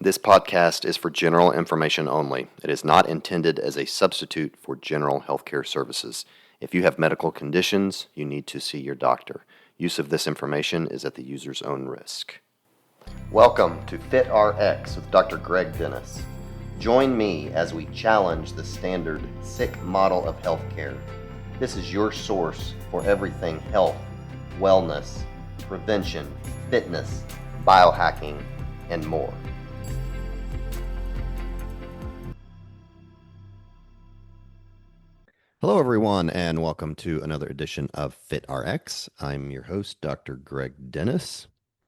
This podcast is for general information only. It is not intended as a substitute for general healthcare services. If you have medical conditions, you need to see your doctor. Use of this information is at the user's own risk. Welcome to FitRx with Dr. Greg Dennis. Join me as we challenge the standard sick model of healthcare. This is your source for everything health, wellness, prevention, fitness, biohacking, and more. Hello, everyone, and welcome to another edition of FitRx. I'm your host, Dr. Greg Dennis,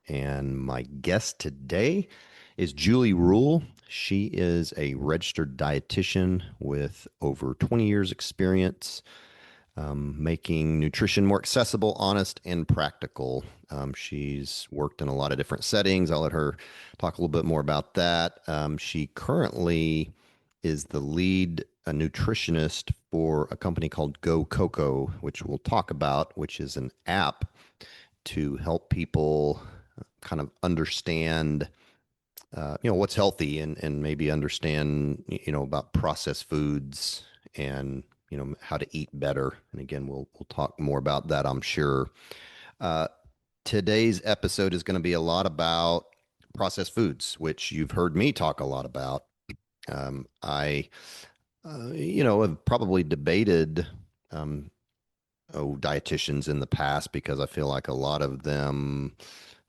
and my guest today is Julie Ruelle. She is a registered dietitian with over 20 years experience making nutrition more accessible, honest, and practical. She's worked in a lot of different settings. I'll let her talk a little bit more about that. She currently is the lead nutritionist for a company called GoCoCo, which we'll talk about, which is an app to help people kind of understand what's healthy and maybe understand about processed foods and how to eat better. And again, we'll talk more about that, I'm sure. Today's episode is going to be a lot about processed foods, which you've heard me talk a lot about. I have probably debated dietitians in the past because I feel like a lot of them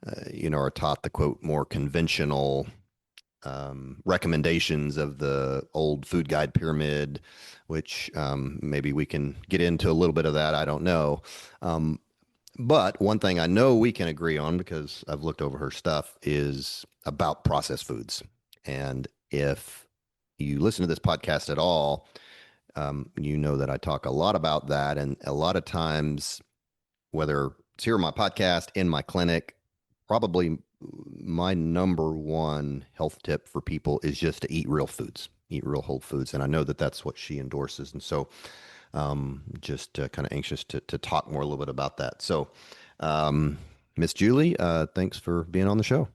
are taught the quote more conventional recommendations of the old food guide pyramid, which maybe we can get into a little bit of that. I don't know. But one thing I know we can agree on, because I've looked over her stuff, is about processed foods. And if you listen to this podcast at all, you know that I talk a lot about that. And a lot of times, whether it's here on my podcast, in my clinic, probably my number one health tip for people is just to eat real foods, eat real whole foods. And I know that that's what she endorses. And so just kind of anxious to talk more a little bit about that. So Miss Julie, thanks for being on the show.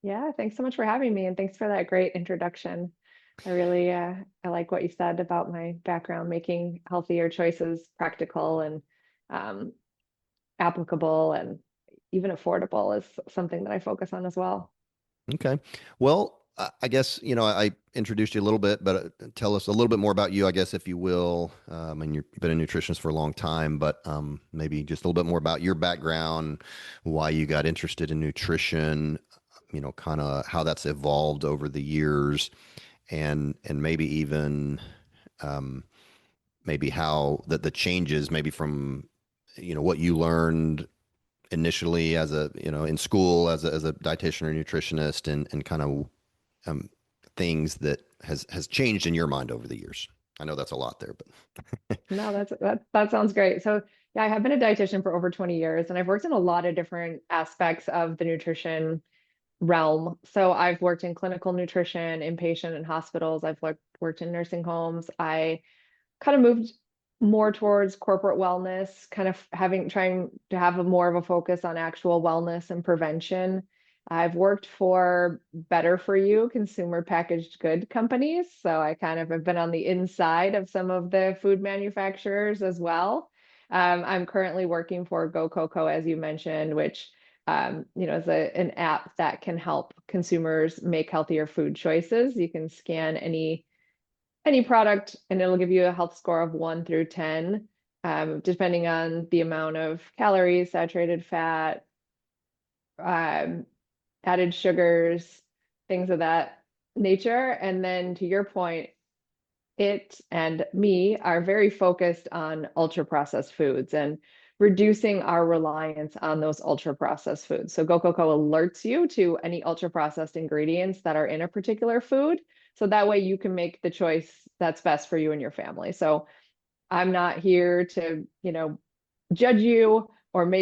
Yeah, thanks so much for having me, and thanks for that great introduction. I really I like what you said about my background, making healthier choices practical and um, applicable and even affordable is something that I focus on as well. Okay. Well, I guess, I introduced you a little bit, but tell us a little bit more about you, I guess, if you will. And you've been a nutritionist for a long time, but maybe just a little bit more about your background, why you got interested in nutrition, kind of how that's evolved over the years, and maybe even maybe how the changes maybe from, what you learned initially as a in school as a dietitian or nutritionist and kind of things that has changed in your mind over the years. I know that's a lot there, but No, that sounds great. So yeah, I have been a dietitian for over 20 years, and I've worked in a lot of different aspects of the nutrition realm. So I've worked in clinical nutrition, inpatient in hospitals. I've worked in nursing homes. I kind of moved more towards corporate wellness, kind of trying to have a more of a focus on actual wellness and prevention. I've worked for better for you consumer packaged good companies. So I kind of have been on the inside of some of the food manufacturers as well. I'm currently working for GoCoCo, as you mentioned, which is an app that can help consumers make healthier food choices. You can scan any product and it'll give you a health score of 1 through 10, depending on the amount of calories, saturated fat, um, added sugars, things of that nature. And then to your point, it and me are very focused on ultra processed foods and reducing our reliance on those ultra processed foods. So GoCoCo alerts you to any ultra processed ingredients that are in a particular food. So that way you can make the choice that's best for you and your family. So I'm not here to, judge you or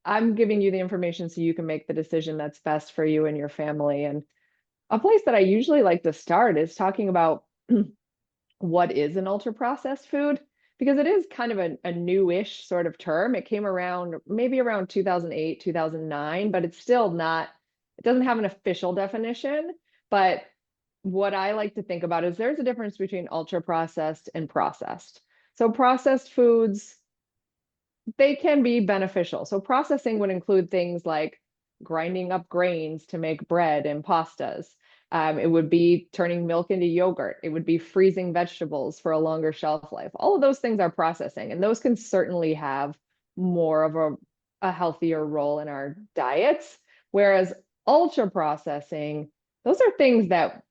I'm giving you the information so you can make the decision that's best for you and your family. And a place that I usually like to start is talking about what is an ultra processed food, because it is kind of a newish sort of term. It came around maybe around 2008, 2009, but it's still not, it doesn't have an official definition. But what I like to think about is there's a difference between ultra processed and processed. So processed foods, they can be beneficial. So processing would include things like grinding up grains to make bread and pastas. It would be turning milk into yogurt. It would be freezing vegetables for a longer shelf life. All of those things are processing, and those can certainly have more of a healthier role in our diets. Whereas ultra processing, those are things that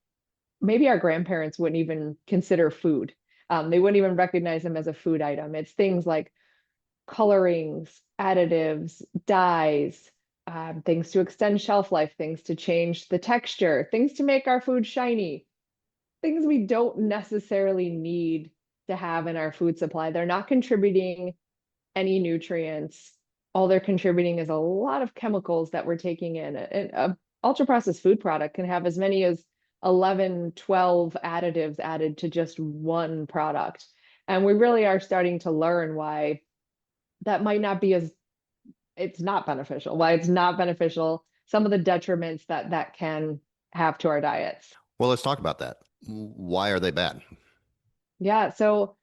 maybe our grandparents wouldn't even consider food. They wouldn't even recognize them as a food item. It's things like colorings, additives, dyes, things to extend shelf life, things to change the texture, things to make our food shiny, things we don't necessarily need to have in our food supply. They're not contributing any nutrients. All they're contributing is a lot of chemicals that we're taking in. An ultra processed food product can have as many as 11, 12 additives added to just one product. And we really are starting to learn why that might not be as it's not beneficial, why it's not beneficial, some of the detriments that that can have to our diets. Well, let's talk about that. Why are they bad? Yeah, so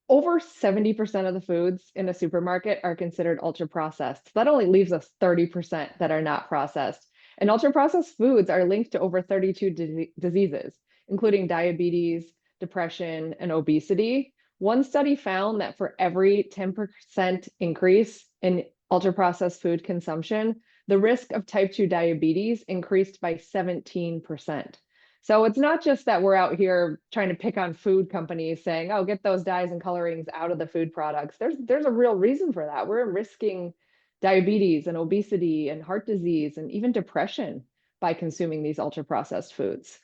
over 70% of the foods in a supermarket are considered ultra processed. That only leaves us 30% that are not processed. And ultra processed foods are linked to over 32 diseases, including diabetes, depression, and obesity. One study found that for every 10% increase in ultra processed food consumption, the risk of type 2 diabetes increased by 17%. So it's not just that we're out here trying to pick on food companies saying, "Oh, get those dyes and colorings out of the food products." There's a real reason for that. We're risking diabetes and obesity and heart disease and even depression by consuming these ultra processed foods.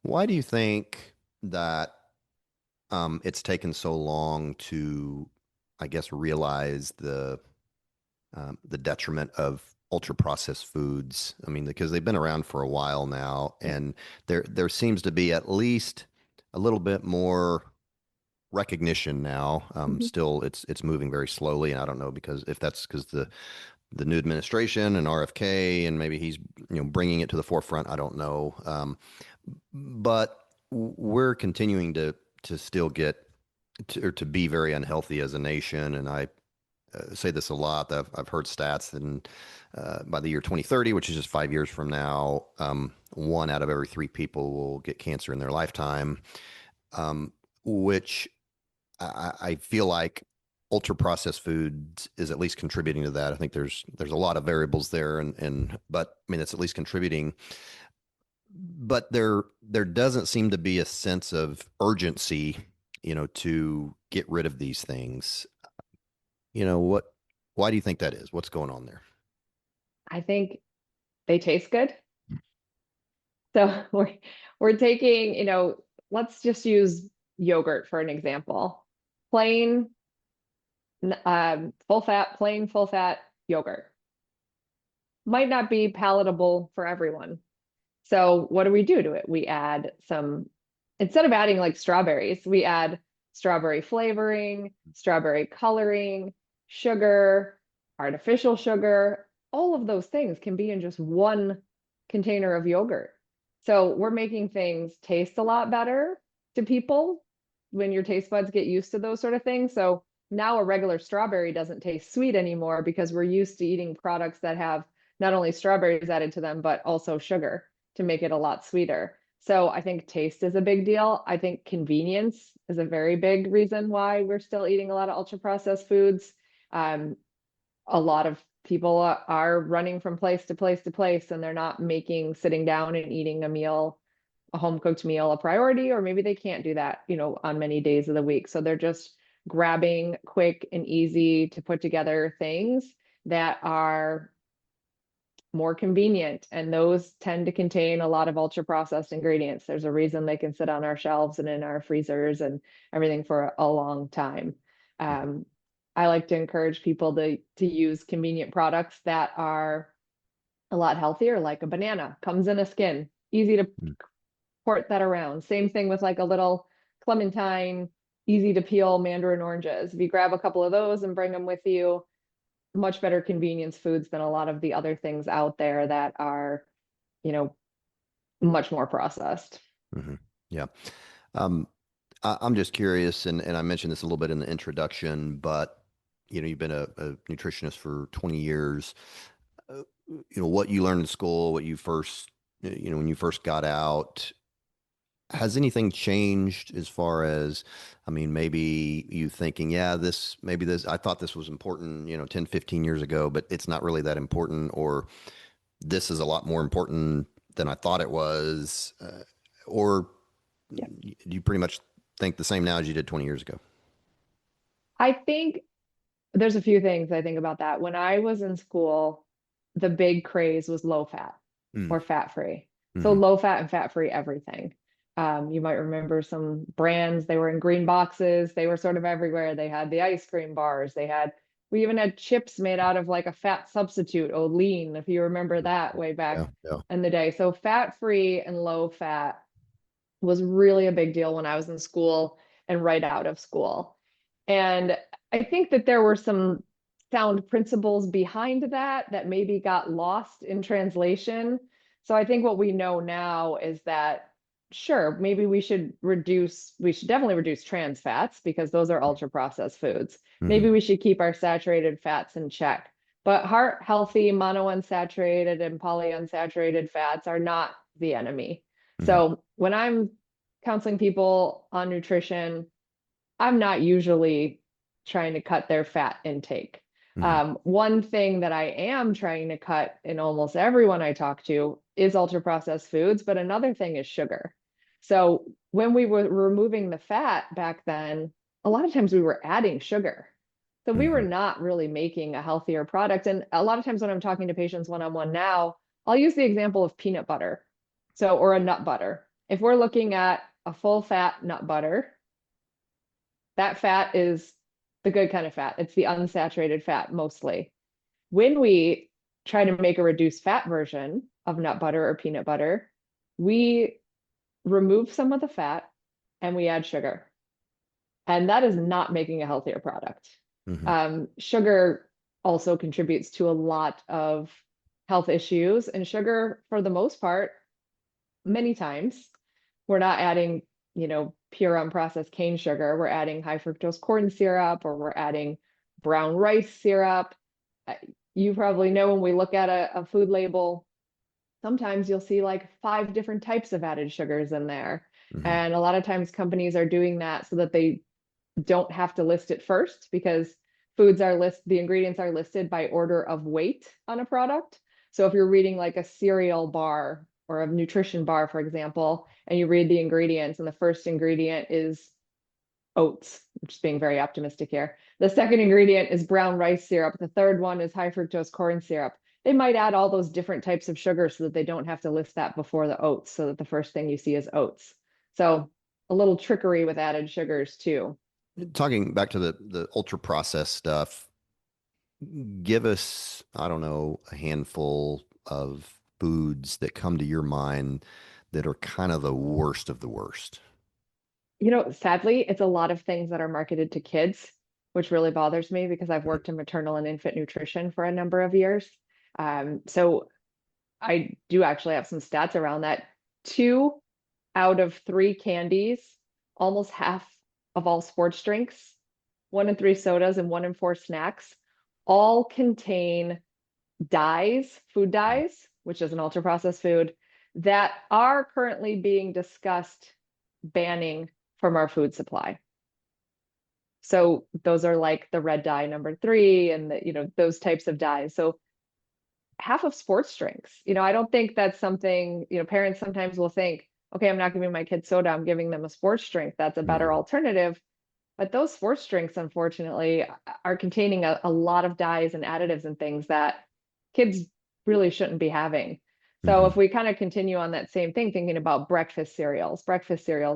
Why do you think that it's taken so long to, I guess, realize the detriment of ultra processed foods? I mean, because they've been around for a while now, and there seems to be at least a little bit more recognition now. Mhm. Still, it's moving very slowly, and I don't know because if that's because the new administration and RFK, and maybe he's bringing it to the forefront. I don't know, but we're continuing to still get or to be very unhealthy as a nation, and I say this a lot. I've heard stats that by the year 2030, which is just 5 years from now, one out of every three people will get cancer in their lifetime, which I feel like ultra processed foods is at least contributing to that. I think there's a lot of variables there, and but I mean it's at least contributing. But there doesn't seem to be a sense of urgency, to get rid of these things. What? Why do you think that is? What's going on there? I think they taste good. So we're taking, let's just use yogurt for an example. Plain full fat, plain full fat yogurt might not be palatable for everyone. So what do we do to it? We add some, instead of adding like strawberries, we add strawberry flavoring, strawberry coloring, sugar, artificial sugar. All of those things can be in just one container of yogurt. So we're making things taste a lot better to people when your taste buds get used to those sort of things. So now a regular strawberry doesn't taste sweet anymore because we're used to eating products that have not only strawberries added to them, but also sugar to make it a lot sweeter. So I think taste is a big deal. I think convenience is a very big reason why we're still eating a lot of ultra processed foods. Um, a lot of people are running from place to place to place, and they're not making sitting down and eating a meal, a home cooked meal, a priority, or maybe they can't do that, on many days of the week. So they're just grabbing quick and easy to put together things that are more convenient, and those tend to contain a lot of ultra processed ingredients. There's a reason they can sit on our shelves and in our freezers and everything for a long time. Um, I like to encourage people to use convenient products that are a lot healthier, like a banana comes in a skin, easy to Mm. port that around. Same thing with like a little clementine, easy to peel mandarin oranges. If you grab a couple of those and bring them with you, much better convenience foods than a lot of the other things out there that are, you know, much more processed. Hmm. Yeah. Um, I'm just curious, and I mentioned this a little bit in the introduction, but you've been a nutritionist for 20 years. What you learned in school, what you first, when you first got out, has anything changed as far as, I mean, maybe you thinking, yeah, maybe this, I thought this was important, 10, 15 years ago, but it's not really that important, or this is a lot more important than I thought it was, or Yeah. do you pretty much think the same now as you did 20 years ago? I think there's a few things I think about that. When I was in school, the big craze was low fat Mm, or fat free. So hmm low fat and fat free everything. You might remember some brands, they were in green boxes, they were sort of everywhere. They had the ice cream bars, we even had chips made out of like a fat substitute, Olean, if you remember that way back Yeah, yeah. in the day. So fat free and low fat was really a big deal when I was in school and right out of school. And I think that there were some sound principles behind that that maybe got lost in translation. So I think what we know now is that sure, maybe we should definitely reduce trans fats because those are ultra processed foods. Maybe Hmm we should keep our saturated fats in check. But heart healthy monounsaturated and polyunsaturated fats are not the enemy. hmm So when I'm counseling people on nutrition, I'm not usually trying to cut their fat intake. hmm One thing that I am trying to cut in almost everyone I talk to is ultra processed foods, but another thing is sugar. So when we were removing the fat back then, a lot of times we were adding sugar. So we were hmm not really making a healthier product. And a lot of times when I'm talking to patients one-on-one now, I'll use the example of peanut butter. So, or a nut butter. If we're looking at a full fat nut butter, that fat is the good kind of fat. It's the unsaturated fat mostly. When we try to make a reduced fat version of nut butter or peanut butter, we remove some of the fat and we add sugar. And that is not making a healthier product. hmm Sugar also contributes to a lot of health issues, and sugar, for the most part, many times, we're not adding, pure unprocessed cane sugar. We're adding high fructose corn syrup or we're adding brown rice syrup. Uh, You probably know when we look at a food label, sometimes you'll see like five different types of added sugars in there. hmm And a lot of times companies are doing that so that they don't have to list it first because the ingredients are listed by order of weight on a product. So if you're reading like a cereal bar or a nutrition bar, for example, and you read the ingredients and the first ingredient is oats, which is being very optimistic here. The second ingredient is brown rice syrup. The third one is high fructose corn syrup. They might add all those different types of sugar so that they don't have to list that before the oats, so that the first thing you see is oats. So a little trickery with added sugars too. Talking back to the ultra processed stuff, give us, I don't know, a handful of foods that come to your mind that are kind of the worst of the worst. Sadly, it's a lot of things that are marketed to kids, which really bothers me because I've worked in maternal and infant nutrition for a number of years. So I do actually have some stats around that. Two out of three candies, almost half of all sports drinks, one in three sodas, and one in four snacks all contain dyes, food dyes, which is an ultra processed food, that are currently being discussed banning from our food supply. So those are like the red dye number three and those types of dyes. So half of sports drinks, I don't think that's something, parents sometimes will think, okay, I'm not giving my kid soda, I'm giving them a sports drink. That's a better Mhm, alternative. But those sports drinks, unfortunately, are containing a lot of dyes and additives and things that kids really shouldn't be having. So if mhm, we kind of continue on that same thing, thinking about breakfast cereals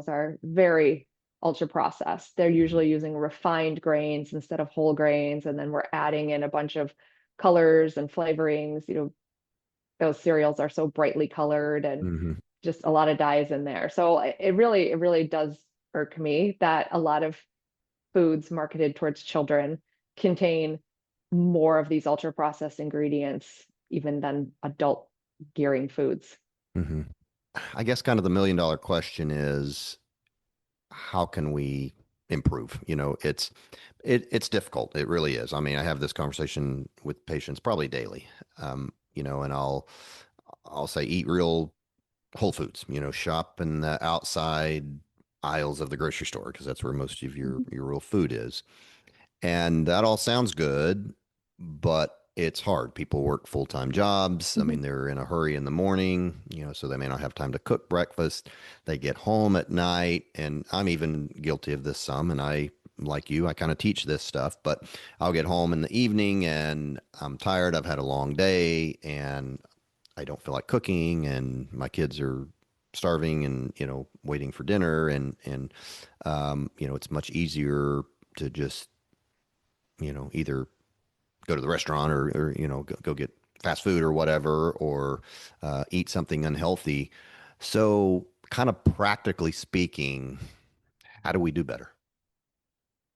are very ultra processed. They're mhm, usually using refined grains instead of whole grains, and then we're adding in a bunch of colors and flavorings. Those cereals are so brightly colored and mhm, just a lot of dyes in there. So it really does irk me that a lot of foods marketed towards children contain more of these ultra processed ingredients even than adult gearing foods. mhm. I guess kind of the $1 million question is how can we improve? It's difficult. It really is. I mean, I have this conversation with patients probably daily. And I'll say eat real whole foods. Shop in the outside aisles of the grocery store because that's where most of your real food is. And that all sounds good, but it's hard. People work full-time jobs. I Mhm. mean, they're in a hurry in the morning, so they may not have time to cook breakfast. They get home at night, and I'm even guilty of this some. And like you, I kind of teach this stuff, but I'll get home in the evening and I'm tired. I've had a long day and I don't feel like cooking, and my kids are starving and waiting for dinner, and it's much easier to just either go to the restaurant or go get fast food or whatever, or eat something unhealthy. So, kind of practically speaking, how do we do better?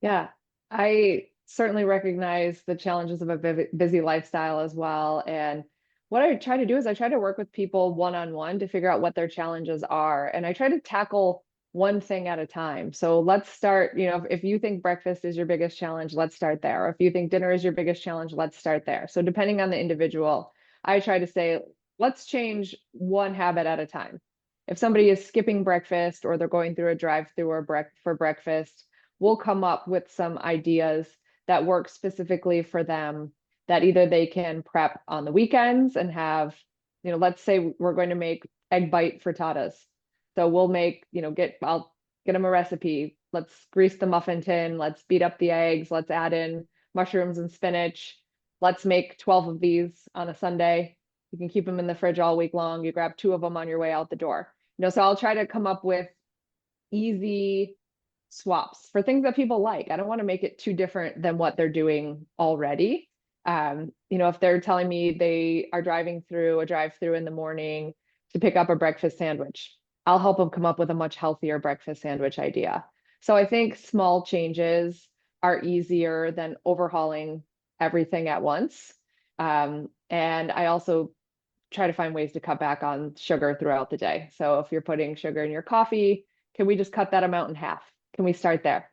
Yeah, I certainly recognize the challenges of a busy lifestyle as well. And what I try to do is I try to work with people one on one to figure out what their challenges are. And I try to tackle one thing at a time. So let's start, if you think breakfast is your biggest challenge, let's start there. Or if you think dinner is your biggest challenge, let's start there. So depending on the individual, I try to say, let's change one habit at a time. If somebody is skipping breakfast or they're going through a drive-through or for breakfast, we'll come up with some ideas that work specifically for them that either they can prep on the weekends and have, let's say we're going to make egg bite frittatas. So we'll make, I'll get them a recipe. Let's grease the muffin tin. Let's beat up the eggs. Let's add in mushrooms and spinach. Let's make 12 of these on a Sunday. You can keep them in the fridge all week long. You grab two of them on your way out the door. So I'll try to come up with easy swaps for things that people like. I don't want to make it too different than what they're doing already. If they're telling me they are driving through a drive-through in the morning to pick up a breakfast sandwich, I'll help them come up with a much healthier breakfast sandwich idea. So I think small changes are easier than overhauling everything at once. And I also try to find ways to cut back on sugar throughout the day. So if you're putting sugar in your coffee, can we just cut that amount in half? Can we start there?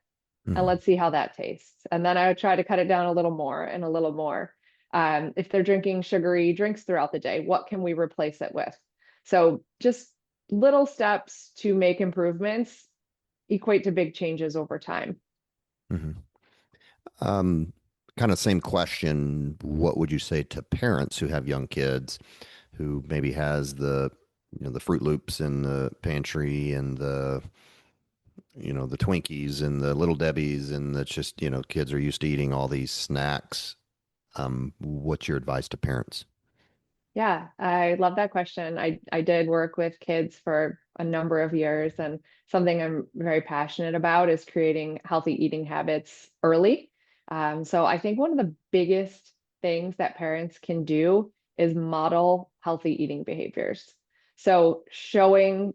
And Mhm. let's see how that tastes. And then I would try to cut it down a little more and a little more. If they're drinking sugary drinks throughout the day, what can we replace it with? So just little steps to make improvements equate to big changes over time. Mhm. Um, Kind of same question. What would you say to parents who have young kids who maybe has the Fruit Loops in the pantry and the Twinkies and the Little Debbies, and that's just, kids are used to eating all these snacks. What's your advice to parents? Yeah, I love that question. I did work with kids for a number of years, and something I'm very passionate about is creating healthy eating habits early. So I think one of the biggest things that parents can do is model healthy eating behaviors. So showing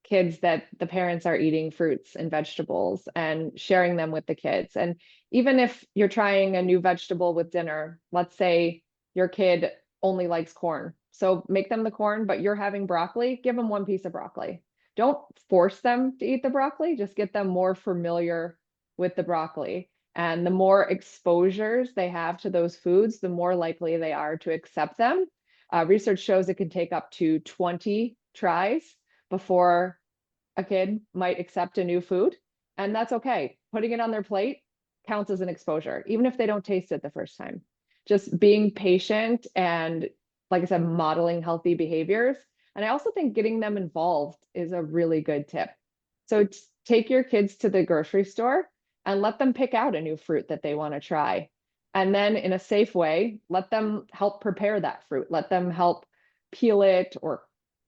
kids that the parents are eating fruits and vegetables and sharing them with the kids. And even if you're trying a new vegetable with dinner, let's say your kid only likes corn. So make them the corn, but you're having broccoli, give them one piece of broccoli. Don't force them to eat the broccoli, just get them more familiar with the broccoli. And the more exposures they have to those foods, the more likely they are to accept them. Research shows it can take up to 20 tries before a kid might accept a new food, and that's okay. Putting it on their plate counts as an exposure, even if they don't taste it the first time. Just being patient and, like I said, modeling healthy behaviors. And I also think getting them involved is a really good tip. So take your kids to the grocery store and let them pick out a new fruit that they want to try. And then, in a safe way, let them help prepare that fruit. Let them help peel it or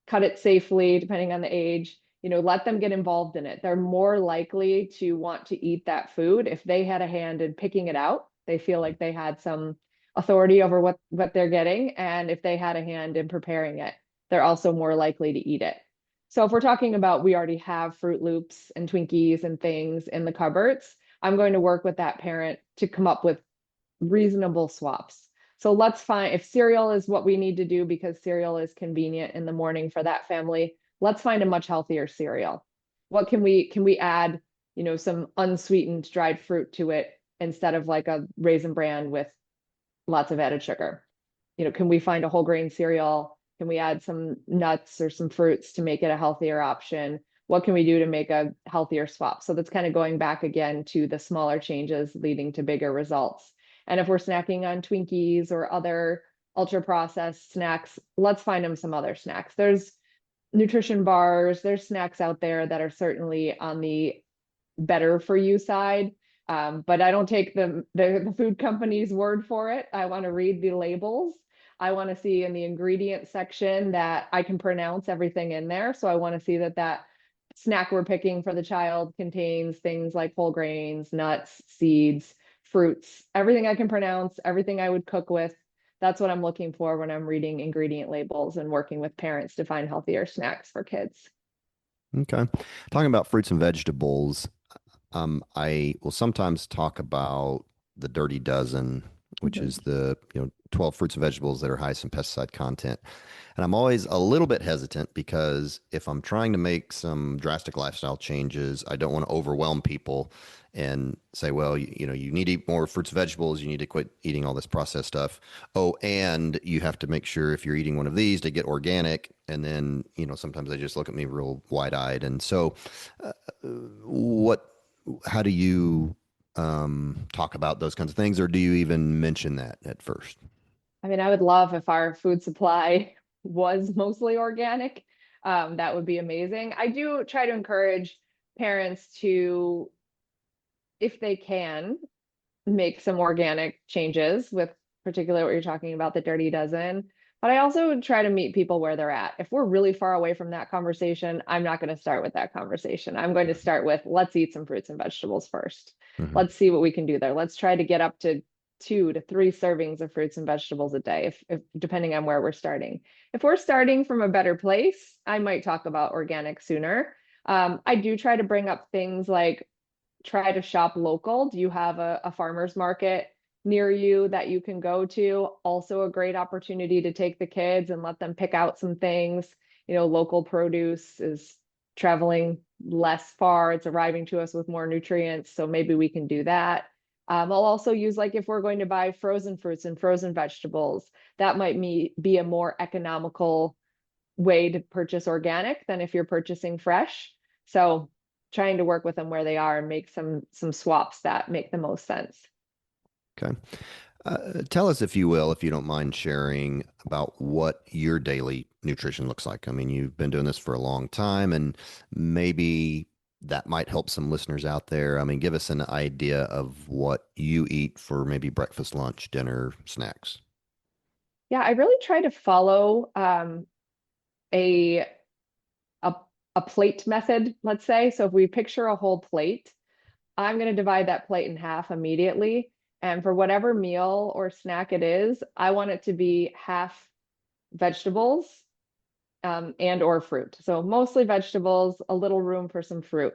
cut it safely, depending on the age. Let them get involved in it. They're more likely to want to eat that food if they had a hand in picking it out. They feel like they had some authority over what they're getting, and if they had a hand in preparing it, they're also more likely to eat it. So if we're talking about we already have Fruit Loops and Twinkies and things in the cupboards, I'm going to work with that parent to come up with reasonable swaps. So let's find if cereal is what we need to do because cereal is convenient in the morning for that family, let's find a much healthier cereal. What can we add, some unsweetened dried fruit to it instead of like a Raisin Bran with lots of added sugar? Can we find a whole grain cereal? Can we add some nuts or some fruits to make it a healthier option? What can we do to make a healthier swap? So that's kind of going back again to the smaller changes leading to bigger results. And if we're snacking on Twinkies or other ultra processed snacks, let's find them some other snacks. There's nutrition bars, there's snacks out there that are certainly on the better for you side. But I don't take the food company's word for it. I want to read the labels. I want to see in the ingredient section that I can pronounce everything in there. So I want to see that snack we're picking for the child contains things like whole grains, nuts, seeds, fruits, everything I can pronounce, everything I would cook with. That's what I'm looking for when I'm reading ingredient labels and working with parents to find healthier snacks for kids. Okay. Talking about fruits and vegetables, I will sometimes talk about the dirty dozen, which Mhm. is the 12 fruits and vegetables that are highest in pesticide content. And I'm always a little bit hesitant because if I'm trying to make some drastic lifestyle changes, I don't want to overwhelm people and say, well, you need to eat more fruits and vegetables. You need to quit eating all this processed stuff. Oh, and you have to make sure if you're eating one of these to get organic. And then, sometimes they just look at me real wide eyed. And so, uh, what, how do you talk about those kinds of things, or do you even mention that at first? I mean, I would love if our food supply was mostly organic. That would be amazing. I do try to encourage parents to, if they can, make some organic changes with particularly what you're talking about, the dirty dozen. But I also would try to meet people where they're at. If we're really far away from that conversation, I'm not going to start with that conversation. I'm going to start with let's eat some fruits and vegetables first. Hmm. Let's see what we can do there. Let's try to get up to 2 to 3 servings of fruits and vegetables a day, if depending on where we're starting. If we're starting from a better place, I might talk about organic sooner. I do try to bring up things like try to shop local. Do you have a farmer's market near you that you can go to? Also, a great opportunity to take the kids and let them pick out some things. Local produce is traveling less far, it's arriving to us with more nutrients. So maybe we can do that. I'll also use, like, if we're going to buy frozen fruits and frozen vegetables, that might be a more economical way to purchase organic than if you're purchasing fresh. So trying to work with them where they are and make some swaps that make the most sense. Okay. Tell us, if you will, if you don't mind sharing about what your daily nutrition looks like. I mean, you've been doing this for a long time, and maybe that might help some listeners out there. I mean, give us an idea of what you eat for maybe breakfast, lunch, dinner, snacks. Yeah, I really try to follow a, a a plate method, let's say. So if we picture a whole plate, I'm going to divide that plate in half immediately. And for whatever meal or snack it is, I want it to be half vegetables and or fruit. So mostly vegetables, a little room for some fruit.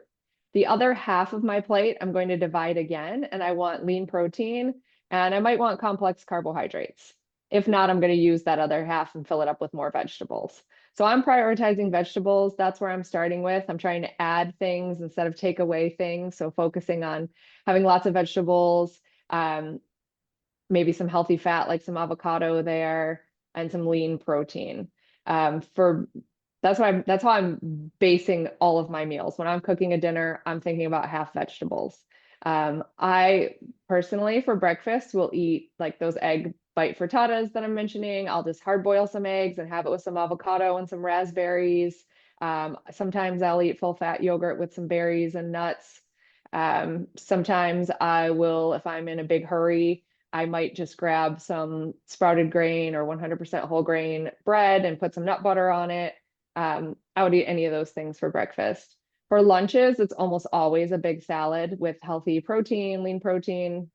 The other half of my plate, I'm going to divide again, and I want lean protein, and I might want complex carbohydrates. If not, I'm going to use that other half and fill it up with more vegetables. So I'm prioritizing vegetables. That's where I'm starting with. I'm trying to add things instead of take away things. So focusing on having lots of vegetables, um, maybe some healthy fat like some avocado there, and some lean protein. For that's how I'm basing all of my meals. When I'm cooking a dinner, I'm thinking about half vegetables. I personally for breakfast will eat like those egg bite frittatas that I'm mentioning. I'll just hard boil some eggs and have it with some avocado and some raspberries. Sometimes I'll eat full fat yogurt with some berries and nuts. Sometimes I will, if I'm in a big hurry, I might just grab some sprouted grain or 100% whole grain bread and put some nut butter on it. I would eat any of those things for breakfast. For lunches, it's almost always a big salad with healthy protein, lean protein.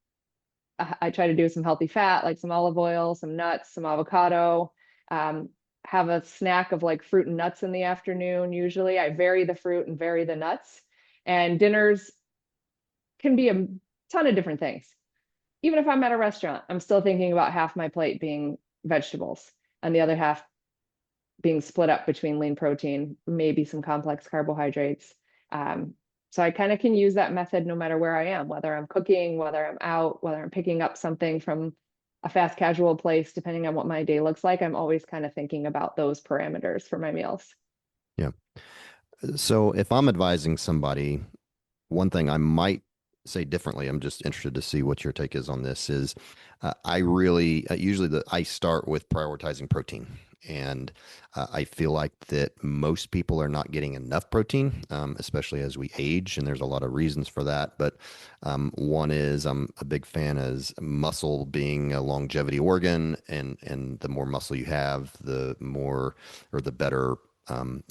I try to do some healthy fat, like some olive oil, some nuts, some avocado. Um, have a snack of like fruit and nuts in the afternoon. Usually, I vary the fruit and vary the nuts. And dinners can be a ton of different things. Even if I'm at a restaurant, I'm still thinking about half my plate being vegetables and the other half being split up between lean protein, maybe some complex carbohydrates. Um, so I kind of can use that method no matter where I am, whether I'm cooking, whether I'm out, whether I'm picking up something from a fast casual place, depending on what my day looks like. I'm always kind of thinking about those parameters for my meals. Yeah. So if I'm advising somebody, one thing I might say differently, I'm just interested to see what your take is on this, is I really usually I start with prioritizing protein. And I feel like that most people are not getting enough protein, especially as we age. And there's a lot of reasons for that. But one is I'm a big fan as muscle being a longevity organ. And the more muscle you have, the more or the better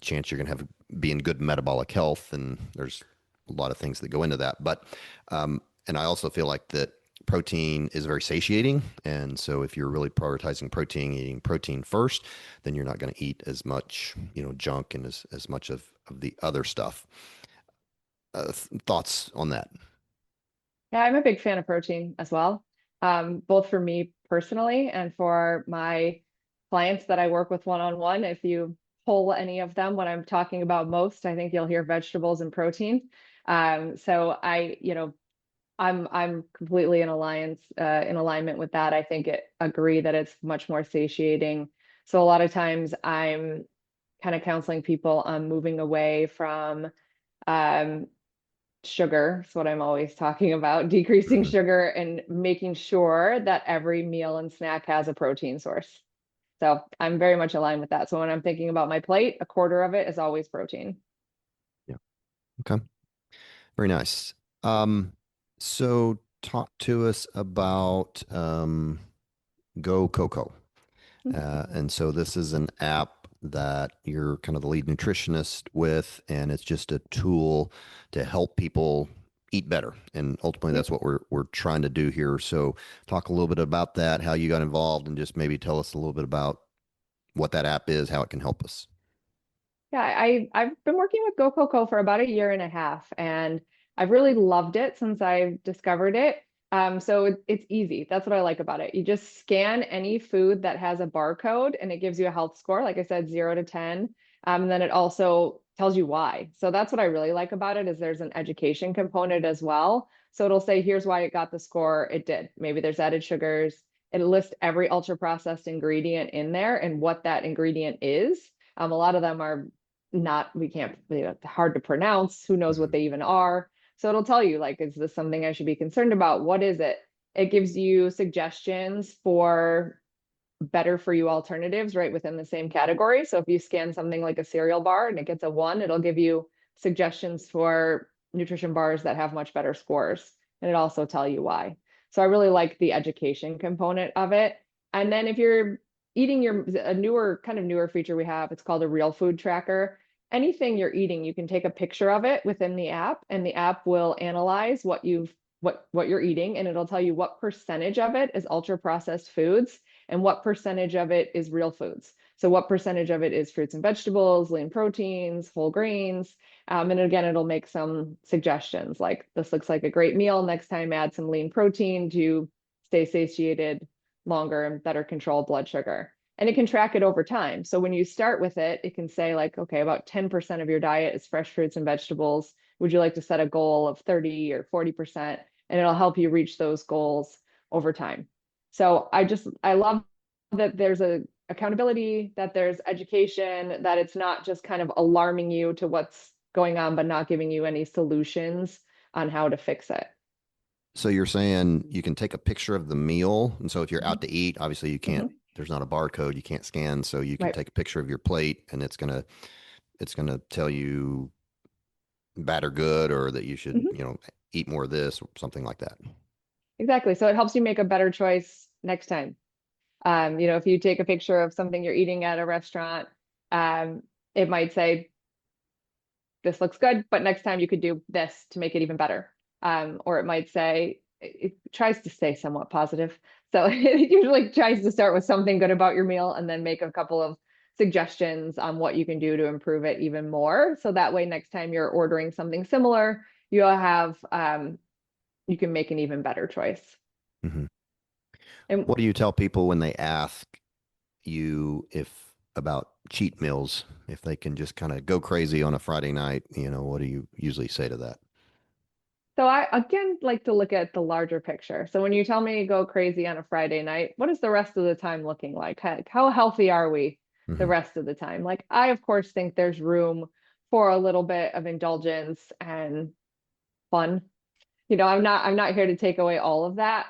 chance you're going to have be in good metabolic health. And there's a lot of things that go into that. But and I also feel like that protein is very satiating. And so if you're really prioritizing protein, eating protein first, then you're not going to eat as much, junk and as much of the other stuff. Thoughts on that? Yeah, I'm a big fan of protein as well, both for me personally and for my clients that I work with one-on-one. If you poll any of them, what I'm talking about most, I think you'll hear vegetables and protein. So I'm completely in alignment with that. I think it agree that it's much more satiating. So a lot of times I'm kind of counseling people on moving away from um, sugar. That's what I'm always talking about, decreasing Mhm. sugar and making sure that every meal and snack has a protein source. So I'm very much aligned with that. So when I'm thinking about my plate, a quarter of it is always protein. Yeah. Okay. Very nice. Um, so talk to us about GoCoCo. And so this is an app that you're kind of the lead nutritionist with, and it's just a tool to help people eat better. And ultimately, Yep. that's what we're trying to do here. So talk a little bit about that, how you got involved, and just maybe tell us a little bit about what that app is, how it can help us. Yeah, I've been working with GoCoCo for about a year and a half, and I've really loved it since I've discovered it. So it's easy. That's what I like about it. You just scan any food that has a barcode, and it gives you a health score. Like I said, 0 to 10. And then it also tells you why. So that's what I really like about it is there's an education component as well. So it'll say, here's why it got the score it did. Maybe there's added sugars. It lists every ultra processed ingredient in there and what that ingredient is. A lot of them are not, we can't, hard to pronounce. Who knows what Mhm. they even are? So it'll tell you, like, is this something I should be concerned about? What is it? It gives you suggestions for better for you alternatives right within the same category. So if you scan something like a cereal bar and it gets a 1, it'll give you suggestions for nutrition bars that have much better scores. And it also tell you why. So I really like the education component of it. And then if you're eating a newer feature we have, it's called a real food tracker. Anything you're eating, you can take a picture of it within the app, and the app will analyze what you're eating, and it'll tell you what percentage of it is ultra processed foods and what percentage of it is real foods. So what percentage of it is fruits and vegetables, lean proteins, whole grains. And again, it'll make some suggestions like this looks like a great meal. Next time, add some lean protein to stay satiated longer and better control blood sugar. And it can track it over time. So when you start with it, it can say like, okay, about 10% of your diet is fresh fruits and vegetables. Would you like to set a goal of 30 or 40%? And it'll help you reach those goals over time. So I love that there's a accountability, that there's education, that it's not just kind of alarming you to what's going on, but not giving you any solutions on how to fix it. So you're saying you can take a picture of the meal, and so if you're Mhm. out to eat, obviously you can't. Mhm. There's not a barcode you can't scan, so you can Right. take a picture of your plate, and it's gonna tell you bad or good, or that you should, Mhm. eat more of this, or something like that. Exactly. So it helps you make a better choice next time. If you take a picture of something you're eating at a restaurant, um, it might say, this looks good, but next time you could do this to make it even better. Or it might say, it tries to stay somewhat positive. So it usually tries to start with something good about your meal and then make a couple of suggestions on what you can do to improve it even more. So that way, next time you're ordering something similar, you can make an even better choice. Hmm. And What do you tell people when they ask you if about cheat meals, if they can just kind of go crazy on a Friday night, what do you usually say to that? So I again like to look at the larger picture. So when you tell me go crazy on a Friday night, what is the rest of the time looking like? How healthy are we the Hmm. rest of the time? Like I of course think there's room for a little bit of indulgence and fun. I'm not here to take away all of that,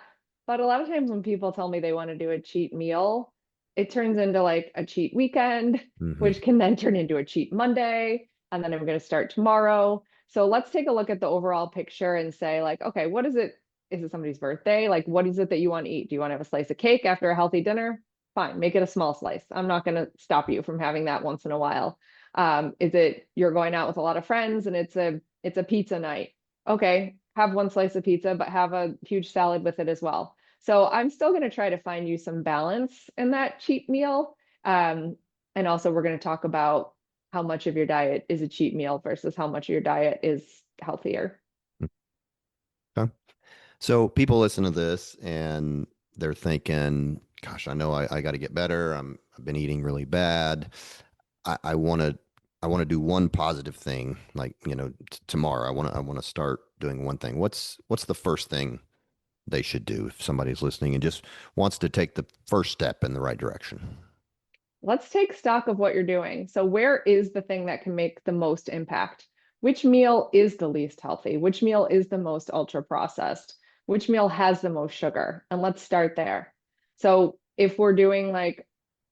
but a lot of times when people tell me they want to do a cheat meal, it turns into like a cheat weekend, Hmm. which can then turn into a cheat Monday, and then I'm going to start tomorrow. So let's take a look at the overall picture and say like, okay, what is it? Is it somebody's birthday? Like, what is it that you want to eat? Do you want to have a slice of cake after a healthy dinner? Fine, make it a small slice. I'm not going to stop you from having that once in a while. Is it you're going out with a lot of friends and it's a pizza night? Okay, have one slice of pizza, but have a huge salad with it as well. So I'm still going to try to find you some balance in that cheat meal. Um, and also, we're going to talk about how much of your diet is a cheat meal versus how much of your diet is healthier. Okay. So people listen to this and they're thinking, gosh, I know I got to get better. I've been eating really bad. I want to do one positive thing, like, tomorrow. I want to start doing one thing. What's the first thing they should do if somebody's listening and just wants to take the first step in the right direction? Let's take stock of what you're doing. So, where is the thing that can make the most impact? Which meal is the least healthy? Which meal is the most ultra processed? Which meal has the most sugar? And let's start there. So, if we're doing like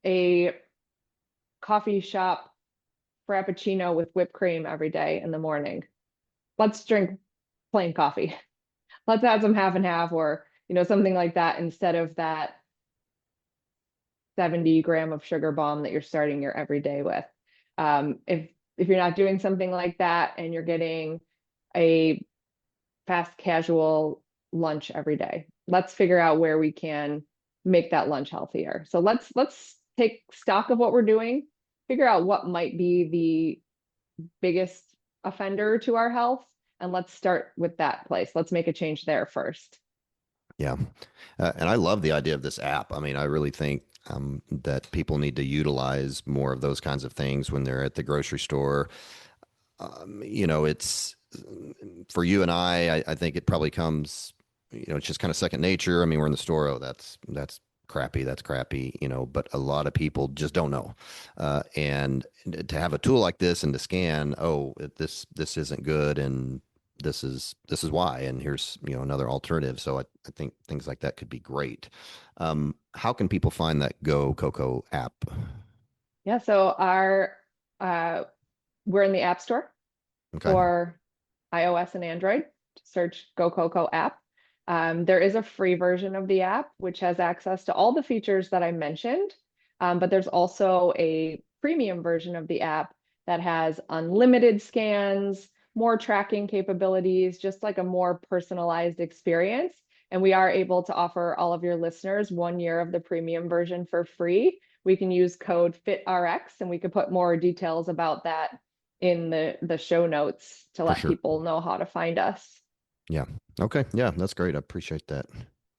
a coffee shop frappuccino with whipped cream every day in the morning, let's drink plain coffee. Let's add some half and half or, something like that instead of that 70 gram of sugar bomb that you're starting your everyday with. If you're not doing something like that and you're getting a fast casual lunch every day, let's figure out where we can make that lunch healthier. So let's take stock of what we're doing, figure out what might be the biggest offender to our health, and let's start with that place. Let's make a change there first. Yeah. And I love the idea of this app. I mean, I really think that people need to utilize more of those kinds of things when they're at the grocery store. It's for you and I think it probably comes, it's just kind of second nature. I mean, we're in the store. Oh, that's crappy. That's crappy, but a lot of people just don't know. And to have a tool like this and to scan, oh, this isn't good. And this is why. And here's, another alternative. So I think things like that could be great. How can people find that GoCoCo app? Yeah, so our we're in the App Store Okay. for iOS and Android. Search GoCoCo app. There is a free version of the app, which has access to all the features that I mentioned. But there's also a premium version of the app that has unlimited scans, more tracking capabilities, just like a more personalized experience. And we are able to offer all of your listeners 1 year of the premium version for free. We can use code FITRX and we could put more details about that in the show notes to For let sure. people know how to find us. Yeah. Okay. Yeah, that's great. I appreciate that.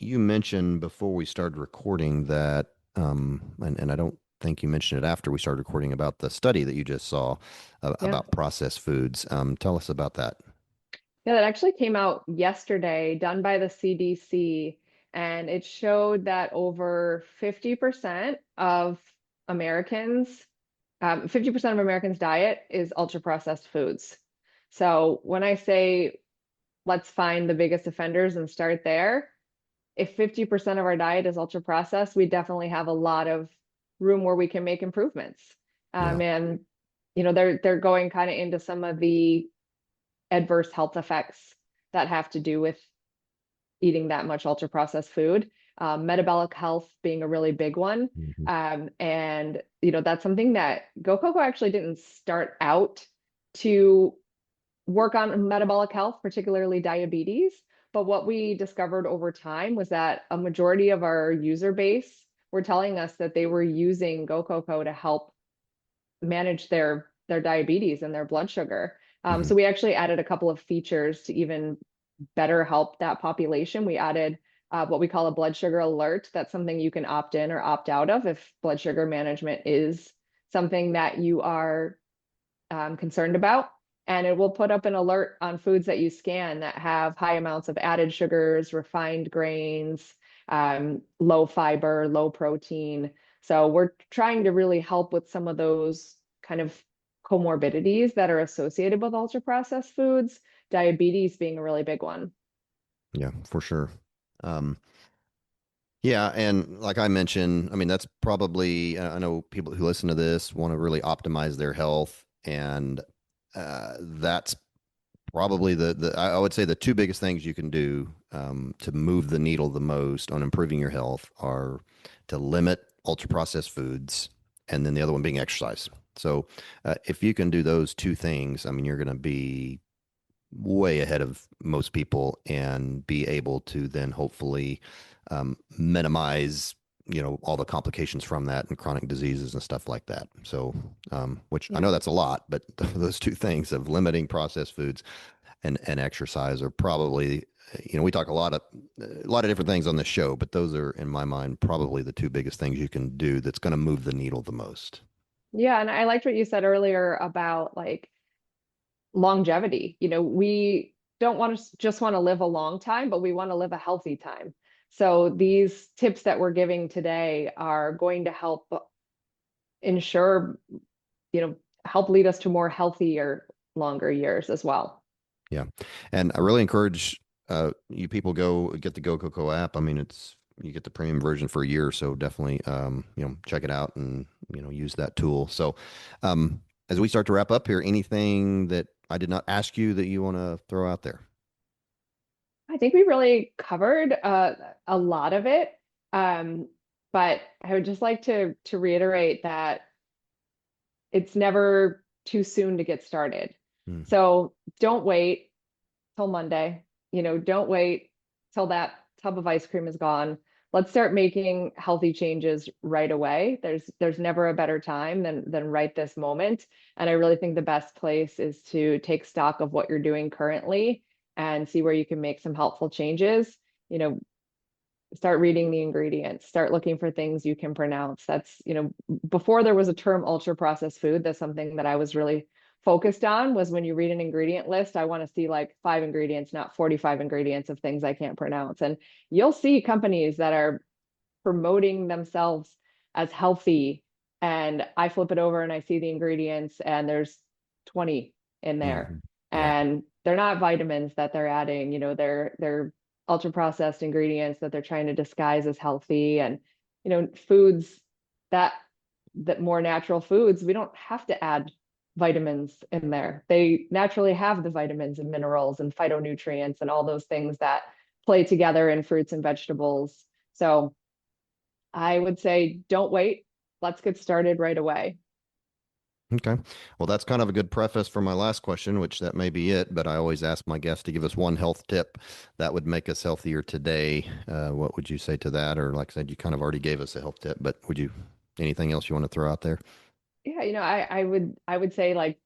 You mentioned before we started recording that, and I don't think you mentioned it after we started recording about the study that you just saw Yeah. about processed foods. Tell us about that. Yeah, that actually came out yesterday, done by the CDC, and it showed that over 50% of Americans, 50% of Americans' diet is ultra processed foods. So when I say let's find the biggest offenders and start there, if 50% of our diet is ultra processed, we definitely have a lot of room where we can make improvements. Yeah. And they're going kind of into some of the adverse health effects that have to do with eating that much ultra processed food. Metabolic health being a really big one. Mhm. And that's something that GoCoCo actually didn't start out to work on metabolic health, particularly diabetes. But what we discovered over time was that a majority of our user base were telling us that they were using GoCoCo to help manage their diabetes and their blood sugar. Mhm. So we actually added a couple of features to even better help that population. We added what we call a blood sugar alert. That's something you can opt in or opt out of if blood sugar management is something that you are concerned about. And it will put up an alert on foods that you scan that have high amounts of added sugars, refined grains, low fiber, low protein. So we're trying to really help with some of those kind of comorbidities that are associated with ultra processed foods, diabetes being a really big one. Yeah, for sure. Um, yeah, and like I mentioned, I mean, that's probably, I know people who listen to this want to really optimize their health, and that's probably I would say the two biggest things you can do to move the needle the most on improving your health are to limit ultra processed foods, and then the other one being exercise. So if you can do those two things, I mean, you're going to be way ahead of most people and be able to then hopefully minimize all the complications from that and chronic diseases and stuff like that. So which I Yeah. know that's a lot, but those two things of limiting processed foods and exercise are probably, we talk a lot of different things on this show, but those are in my mind probably the two biggest things you can do that's going to move the needle the most. Yeah, and I liked what you said earlier about like longevity. We don't want to just want to live a long time, but we want to live a healthy time. So these tips that we're giving today are going to help ensure, you know, help lead us to more healthier, longer years as well. Yeah. And I really encourage you people go get the GoCoCo app. I mean, you get the premium version for a year, so definitely check it out and use that tool. So as we start to wrap up here, anything that I did not ask you that you want to throw out there? I think we really covered a lot of it. Um, but I would just like to reiterate that it's never too soon to get started. Hmm. So don't wait till Monday. Don't wait till that tub of ice cream is gone. Let's start making healthy changes right away. There's never a better time than right this moment. And I really think the best place is to take stock of what you're doing currently and see where you can make some helpful changes. You know, Start reading the ingredients, start looking for things you can pronounce. Before there was a term ultra processed food, that's something that I was really focused on was when you read an ingredient list, I want to see like 5 ingredients, not 45 ingredients of things I can't pronounce. And you'll see companies that are promoting themselves as healthy. And I flip it over and I see the ingredients and there's 20 in there. Hmm. Yeah. And they're not vitamins that they're adding, they're ultra processed ingredients that they're trying to disguise as healthy. And foods that more natural foods, we don't have to add vitamins in there. They naturally have the vitamins and minerals and phytonutrients and all those things that play together in fruits and vegetables. So I would say don't wait. Let's get started right away. Okay. Well, that's kind of a good preface for my last question, which that may be it, but I always ask my guests to give us one health tip that would make us healthier today. What would you say to that? Or like I said, you kind of already gave us a health tip, but anything else you want to throw out there? Yeah, I would say like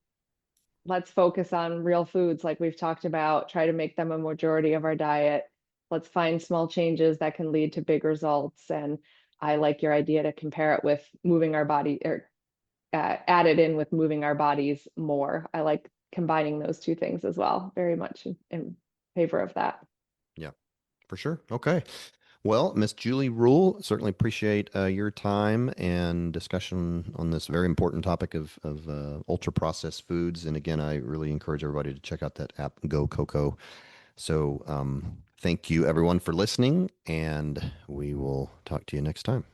let's focus on real foods like we've talked about, try to make them a majority of our diet. Let's find small changes that can lead to big results. And I like your idea to compare it with moving our body or add it in with moving our bodies more. I like combining those two things as well. Very much in favor of that. Yeah, for sure. Okay. Well, Miss Julie Rule, certainly appreciate your time and discussion on this very important topic of ultra processed foods. And again, I really encourage everybody to check out that app, GoCoCo. So thank you, everyone, for listening, and we will talk to you next time.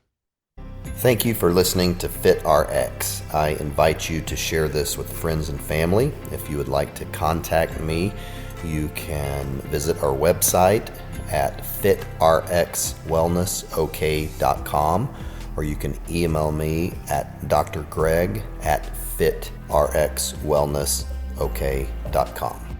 Thank you for listening to FitRx. I invite you to share this with friends and family. If you would like to contact me, you can visit our website at fitrxwellnessok.com, or you can email me at drgreg@fitrxwellnessok.com.